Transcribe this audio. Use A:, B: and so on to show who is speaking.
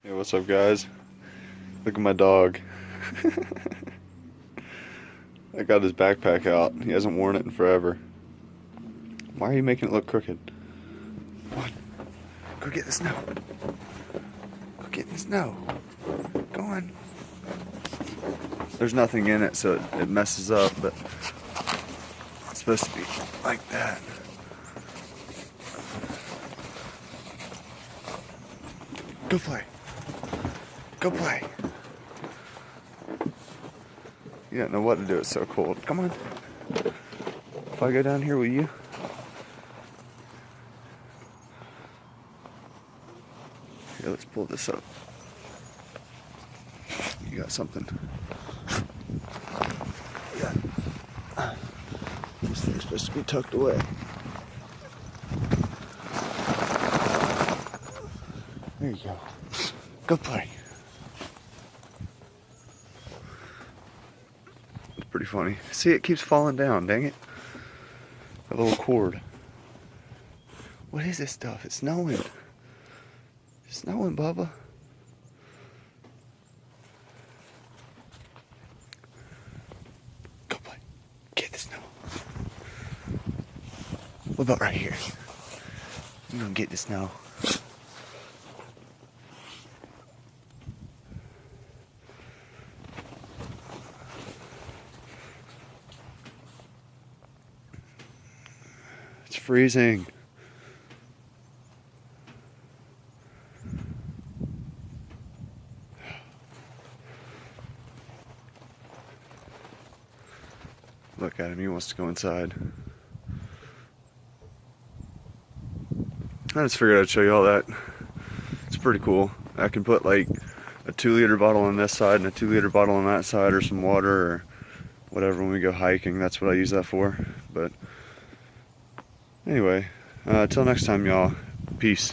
A: Hey, what's up, guys? Look at my dog. I got his backpack out. He hasn't worn it in forever. Why are you making it look crooked? What? Go get the snow. Go get the snow. Go on. There's nothing in it, so it messes up, but it's supposed to be like that. Go play. Go play. You don't know what to do, it's so cold. Come on. If I go down here, will you? Here, let's pull this up. You got something. Yeah. This thing's supposed to be tucked away. There you go. Go play. It's pretty funny. See, it keeps falling down, dang it. A little cord. What is this stuff? It's snowing. It's snowing, Bubba. Go play. Get the snow. What about right here? I'm gonna get the snow. It's freezing. Look at him, he wants to go inside. I just figured I'd show you all that. It's pretty cool. I can put like a 2-liter bottle on this side and a 2-liter bottle on that side, or some water or whatever when we go hiking. That's what I use that for. But anyway, till next time, y'all. Peace.